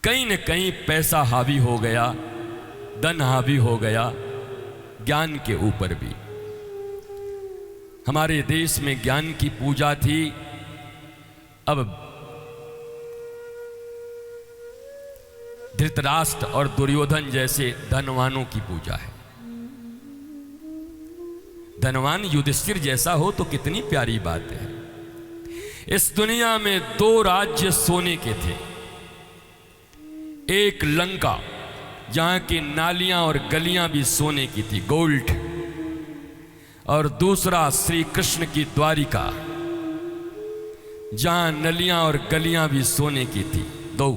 कहीं न कहीं पैसा हावी हो गया, धन हावी हो गया, ज्ञान के ऊपर भी। हमारे देश में ज्ञान की पूजा थी, अब धृतराष्ट्र और दुर्योधन जैसे धनवानों की पूजा है। धनवान युधिष्ठिर जैसा हो तो कितनी प्यारी बात है। इस दुनिया में 2 राज्य सोने के थे, एक लंका जहां की नालियां और गलियां भी सोने की थी, गोल्ड, और दूसरा श्री कृष्ण की द्वारिका जहां नलियां और गलियां भी सोने की थी। 2,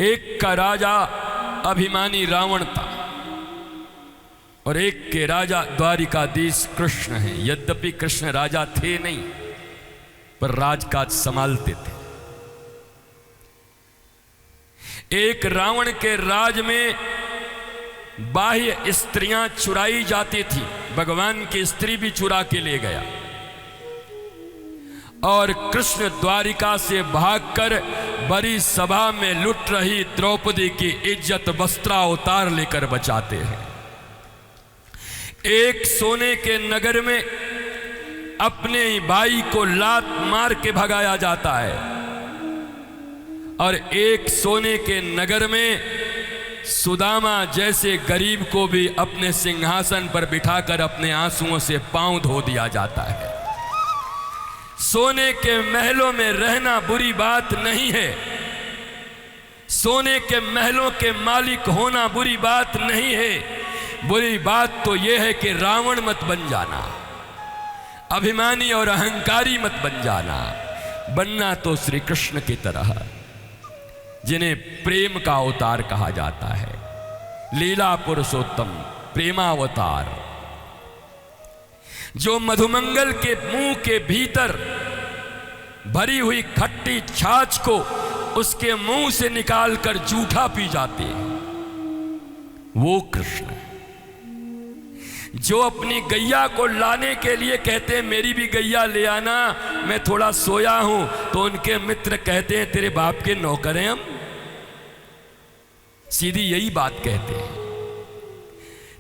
एक का राजा अभिमानी रावण था और एक के राजा द्वारिकाधीश कृष्ण हैं। यद्यपि कृष्ण राजा थे नहीं, पर राजकाज संभालते थे। एक रावण के राज में बाह्य स्त्रियां चुराई जाती थी, भगवान की स्त्री भी चुरा के ले गया, और कृष्ण द्वारिका से भागकर बड़ी सभा में लुट रही द्रौपदी की इज्जत वस्त्रावतार लेकर बचाते हैं। एक सोने के नगर में अपने ही भाई को लात मार के भगाया जाता है, और एक सोने के नगर में सुदामा जैसे गरीब को भी अपने सिंहासन पर बिठाकर अपने आंसुओं से पांव धो दिया जाता है। सोने के महलों में रहना बुरी बात नहीं है, सोने के महलों के मालिक होना बुरी बात नहीं है। बुरी बात तो यह है कि रावण मत बन जाना, अभिमानी और अहंकारी मत बन जाना। बनना तो श्री कृष्ण की तरह, जिन्हें प्रेम का अवतार कहा जाता है, लीला पुरुषोत्तम, प्रेमावतार, जो मधुमंगल के मुंह के भीतर भरी हुई खट्टी छाछ को उसके मुंह से निकालकर जूठा पी जाते हैं, वो कृष्ण। जो अपनी गैया को लाने के लिए कहते हैं मेरी भी गैया ले आना, मैं थोड़ा सोया हूं, तो उनके मित्र कहते हैं तेरे बाप के नौकर हैं हम। सीधी यही बात कहते हैं,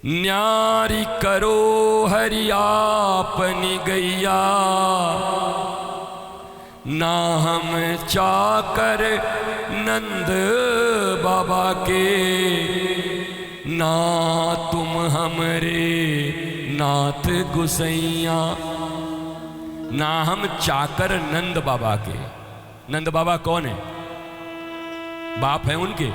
न्यारी करो हरि आपनी गैया, ना हम चाकर नंद बाबा के, ना तुम हमरे नाथ गुसैया। ना हम चाकर नंद बाबा के। नंद बाबा कौन है? बाप है उनके।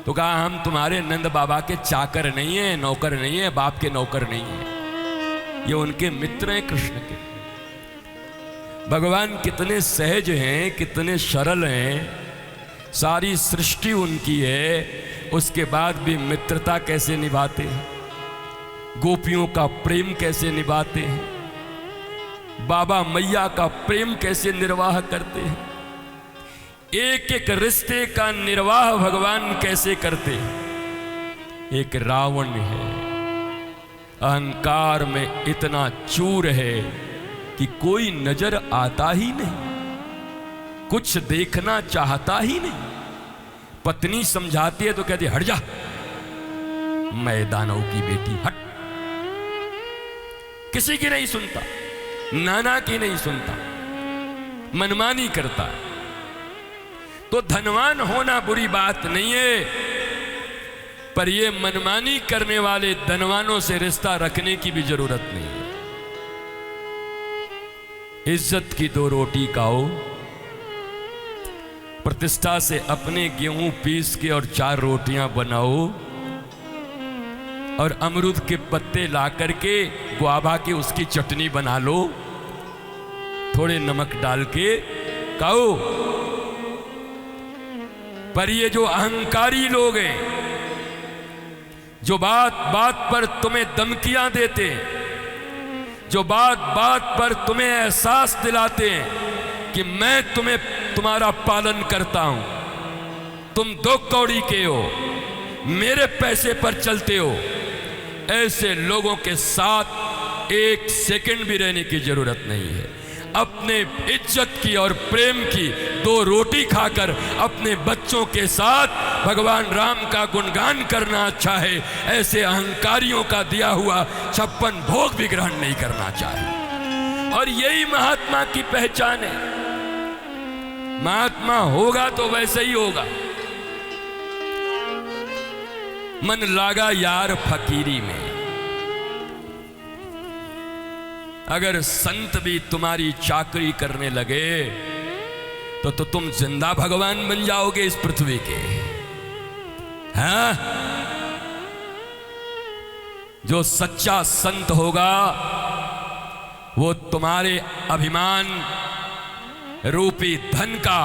तो कहा हम तुम्हारे नंद बाबा के चाकर नहीं है, नौकर नहीं है, बाप के नौकर नहीं है, ये उनके मित्र हैं कृष्ण के। भगवान कितने सहज हैं, कितने सरल हैं, सारी सृष्टि उनकी है, उसके बाद भी मित्रता कैसे निभाते हैं, गोपियों का प्रेम कैसे निभाते हैं, बाबा मैया का प्रेम कैसे निर्वाह करते हैं, एक एक रिश्ते का निर्वाह भगवान कैसे करते हैं। एक रावण है, अहंकार में इतना चूर है कि कोई नजर आता ही नहीं, कुछ देखना चाहता ही नहीं। पत्नी समझाती है तो कहती हट जा, मैं दानव की बेटी, हट। किसी की नहीं सुनता, नाना की नहीं सुनता, मनमानी करता है। तो धनवान होना बुरी बात नहीं है, पर यह मनमानी करने वाले धनवानों से रिश्ता रखने की भी जरूरत नहीं है। इज्जत की 2 रोटी खाओ, प्रतिष्ठा से अपने गेहूं पीस के और 4 रोटियां बनाओ, और अमरूद के पत्ते ला करके गुआवा की उसकी चटनी बना लो, थोड़े नमक डाल के खाओ। पर ये जो अहंकारी लोग हैं, जो बात बात पर तुम्हें धमकियां देते हैं, जो बात बात पर तुम्हें एहसास दिलाते हैं कि मैं तुम्हारा पालन करता हूं, तुम 2 कौड़ी के हो, मेरे पैसे पर चलते हो, ऐसे लोगों के साथ 1 सेकंड भी रहने की जरूरत नहीं है। अपनी अपने इज्जत की और प्रेम की 2 रोटी खाकर अपने बच्चों के साथ भगवान राम का गुणगान करना अच्छा है, ऐसे अहंकारियों का दिया हुआ 56 भोग भी ग्रहण नहीं करना चाहिए। और यही महात्मा की पहचान है। महात्मा होगा तो वैसे ही होगा। मन लागा यार फकीरी में। अगर संत भी तुम्हारी चाकरी करने लगे तो तुम जिंदा भगवान बन जाओगे इस पृथ्वी के। हाँ, जो सच्चा संत होगा वो तुम्हारे अभिमान रूपी धन का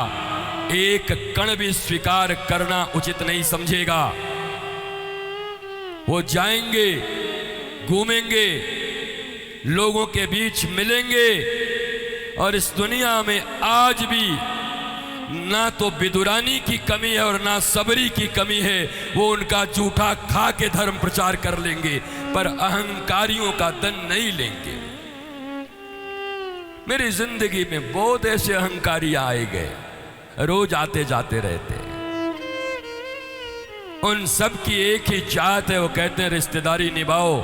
एक कण भी स्वीकार करना उचित नहीं समझेगा। वो जाएंगे, घूमेंगे, लोगों के बीच मिलेंगे, और इस दुनिया में आज भी ना तो विदुरानी की कमी है और ना सबरी की कमी है। वो उनका जूठा खा के धर्म प्रचार कर लेंगे, पर अहंकारियों का धन नहीं लेंगे। मेरी जिंदगी में बहुत ऐसे अहंकारी आए गए, रोज आते जाते रहते हैं। उन सब की एक ही चाहत है, वो कहते हैं रिश्तेदारी निभाओ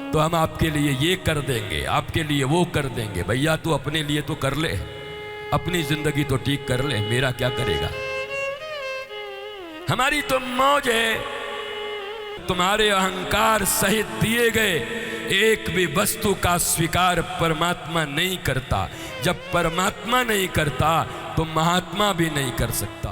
तो हम आपके लिए ये कर देंगे, आपके लिए वो कर देंगे। भैया तू अपने लिए तो कर ले, अपनी जिंदगी तो ठीक कर ले, मेरा क्या करेगा। हमारी तो मौज है। तुम्हारे अहंकार सहित दिए गए एक भी वस्तु का स्वीकार परमात्मा नहीं करता। जब परमात्मा नहीं करता तो महात्मा भी नहीं कर सकता।